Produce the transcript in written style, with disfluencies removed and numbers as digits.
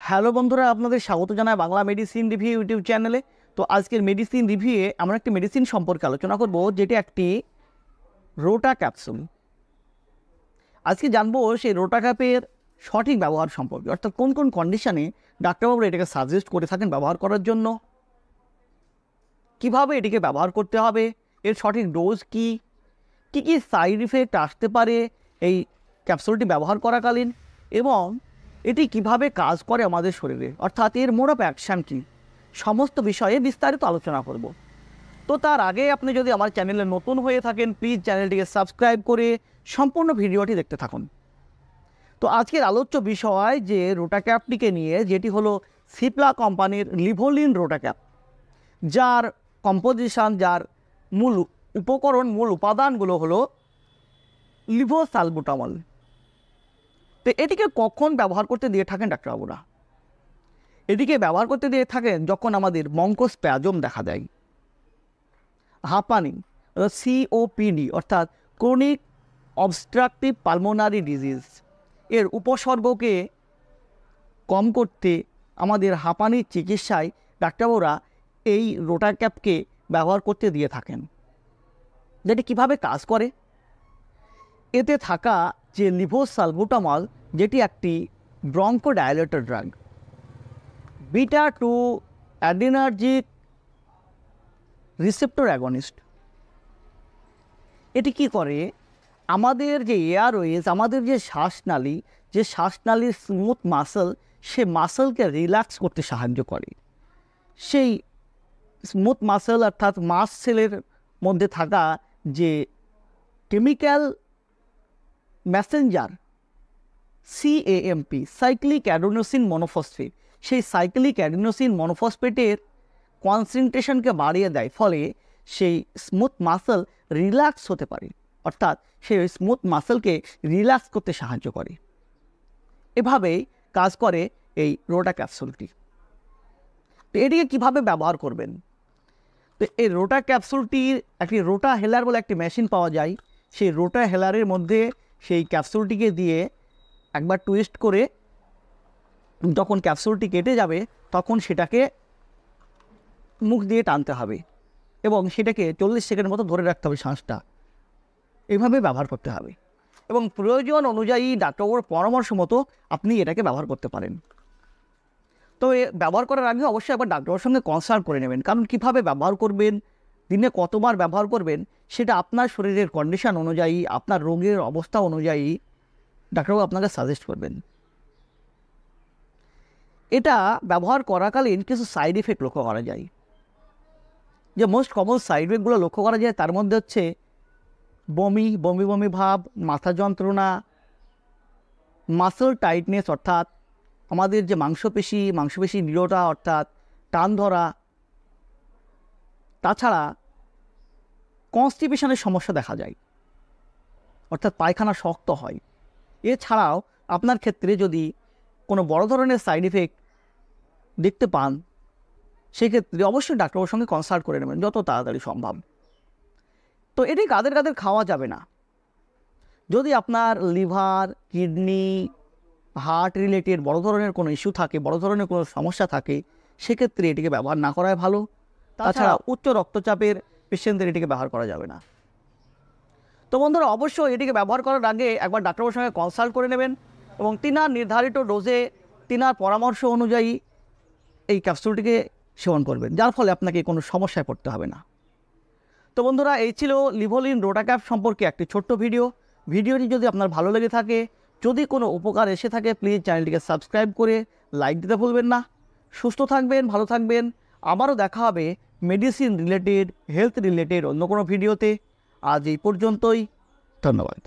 Hello বন্ধুরা, আপনাদের স্বাগত জানাই বাংলা মেডিসিন রিভিউ ইউটিউব চ্যানেলে। তো আজকের মেডিসিন রিভিউয়ে আমরা একটি মেডিসিন সম্পর্কে আলোচনা করব, যেটি একটি রোটা ক্যাপসুল। আজকে জানবো সেই রোটা ক্যাপের সঠিক ব্যবহার সম্পর্কে, অর্থাৎ কোন কোন কন্ডিশনে ডাক্তারবাবুরা এটাকে সাজেস্ট করে থাকেন ব্যবহার করার জন্য, কিভাবে এটিকে ব্যবহার করতে হবে, এর সঠিক ডোজ কী কী সাইড ইফেক্ট আসতে পারে এই ক্যাপসুলটি ব্যবহার করাকালীন, এবং এটি কিভাবে কাজ করে আমাদের শরীরে, অর্থাৎ এর মোড অফ অ্যাকশান কী, সমস্ত বিষয়ে বিস্তারিত আলোচনা করব। তো তার আগে আপনি যদি আমার চ্যানেলে নতুন হয়ে থাকেন, প্লিজ চ্যানেলটিকে সাবস্ক্রাইব করে সম্পূর্ণ ভিডিওটি দেখতে থাকুন। তো আজকের আলোচ্য বিষয় যে রোটা ক্যাপটিকে নিয়ে, যেটি হলো সিপ্লা কোম্পানির লিভোলিন রোটা ক্যাপ, যার কম্পোজিশন, যার মূল উপকরণ, মূল উপাদানগুলো হলো লিভোসালবুটামল। তো এটিকে কখন ব্যবহার করতে দিয়ে থাকেন ডাক্তারবাবুরা? এটিকে ব্যবহার করতে দিয়ে থাকেন যখন আমাদের মঙ্কোস্প্যাজম দেখা দেয়, হাঁপানি, COPD অর্থাৎ ক্রনিক অবস্ট্রাকটিভ পালমোনারি ডিজিজ, এর উপসর্গকে কম করতে আমাদের হাঁপানির চিকিৎসায় ডাক্তারবাবুরা এই রোটা ক্যাপকে ব্যবহার করতে দিয়ে থাকেন। যেটি কিভাবে কাজ করে, এতে থাকা যে লিভোসালবুটামল, যেটি একটি ব্রঙ্কোডাইলেটর ড্রাগ, বিটা-2 অ্যাডিনার্জিক রিসেপ্টর অ্যাগনিস্ট। এটি কি করে, আমাদের যে এয়ারওয়েজ, আমাদের যে শ্বাসনালী, যে শ্বাসনালীর স্মুথ মাসল, সে মাসলকে রিল্যাক্স করতে সাহায্য করে। সেই স্মুথ মাসল অর্থাৎ মাস সেলের মধ্যে থাকা যে chemical Messenger CAMP, cyclic adenosine monophosphate, সেই সাইক্লিক অ্যাডিনোসিন মনোফসফেটের কনসেন্ট্রেশনকে বাড়িয়ে দেয়, ফলে সেই স্মুথ মাসল রিল্যাক্স হতে পারে, অর্থাৎ সেই স্মুথ মাসলকে রিল্যাক্স করতে সাহায্য করে। এভাবেই কাজ করে এই রোটা ক্যাপসুলটি। তো এটিকে কীভাবে ব্যবহার করবেন? তো এই রোটা ক্যাপসুলটির একটি রোটা হেলার বলে একটি মেশিন পাওয়া যায়। সেই রোটা হেলারের মধ্যে সেই ক্যাপসুলটিকে দিয়ে একবার টুইস্ট করে যখন ক্যাপসুলটি কেটে যাবে, তখন সেটাকে মুখ দিয়ে টানতে হবে এবং সেটাকে 40 সেকেন্ড মতো ধরে রাখতে হবে শ্বাসটা। এইভাবে ব্যবহার করতে হবে এবং প্রয়োজন অনুযায়ী ডাক্তারবাবুর পরামর্শ মতো আপনি এটাকে ব্যবহার করতে পারেন। তো ব্যবহার করার আগে অবশ্যই একবার ডাক্তারের সঙ্গে কনসাল্ট করে নেবেন, কারণ কীভাবে ব্যবহার করবেন, দিনে কতবার ব্যবহার করবেন, সেটা আপনার শরীরের কন্ডিশন অনুযায়ী, আপনার রোগের অবস্থা অনুযায়ী ডাক্তারবাবু আপনাকে সাজেস্ট করবেন। এটা ব্যবহার করাকালীন কিছু সাইড ইফেক্ট লক্ষ্য করা যায়। যে মোস্ট কমন সাইড ইফেক্টগুলো লক্ষ্য করা যায়, তার মধ্যে হচ্ছে বমি বমি ভাব, মাথা যন্ত্রণা, মাসল টাইটনেস অর্থাৎ আমাদের যে মাংসপেশি দৃঢ়তা অর্থাৎ টান ধরা। তাছাড়া কনস্টিপেশনের সমস্যা দেখা যায়, অর্থাৎ পায়খানা শক্ত হয়। এছাড়াও আপনার ক্ষেত্রে যদি কোনো বড় ধরনের সাইড ইফেক্ট দেখতে পান, সেক্ষেত্রে অবশ্যই ডাক্তারের সঙ্গে কনসাল্ট করে নেবেন যত তাড়াতাড়ি সম্ভব। তো এটি কাদের কাদের খাওয়া যাবে না? যদি আপনার লিভার, কিডনি, হার্ট রিলেটেড বড় ধরনের কোনো ইস্যু থাকে, বড় ধরনের কোনো সমস্যা থাকে, সেক্ষেত্রে এটিকে ব্যবহার না করাই ভালো। তাছাড়া উচ্চ রক্তচাপের পেশেন্টদের এটিকে ব্যবহার করা যাবে না। তো বন্ধুরা, অবশ্যই এটিকে ব্যবহার করার আগে একবার ডাক্তারের সঙ্গে কনসাল্ট করে নেবেন এবং তিনার নির্ধারিত ডোজে, তিনার পরামর্শ অনুযায়ী এই ক্যাপসুলটিকে সেবন করবেন, যার ফলে আপনাকে কোনো সমস্যায় পড়তে হবে না। তো বন্ধুরা, এই ছিল লিভোলিন রোটা ক্যাপ সম্পর্কে একটি ছোট্ট ভিডিও। ভিডিওটি যদি আপনার ভালো লেগে থাকে, যদি কোনো উপকার এসে থাকে, প্লিজ চ্যানেলটিকে সাবস্ক্রাইব করে লাইক দিতে ভুলবেন না। সুস্থ থাকবেন, ভালো থাকবেন। আবারও দেখা হবে মেডিসিন রিলেটেড, হেলথ রিলেটেড অন্য কোনো ভিডিওতে। আজ এই পর্যন্তই, ধন্যবাদ।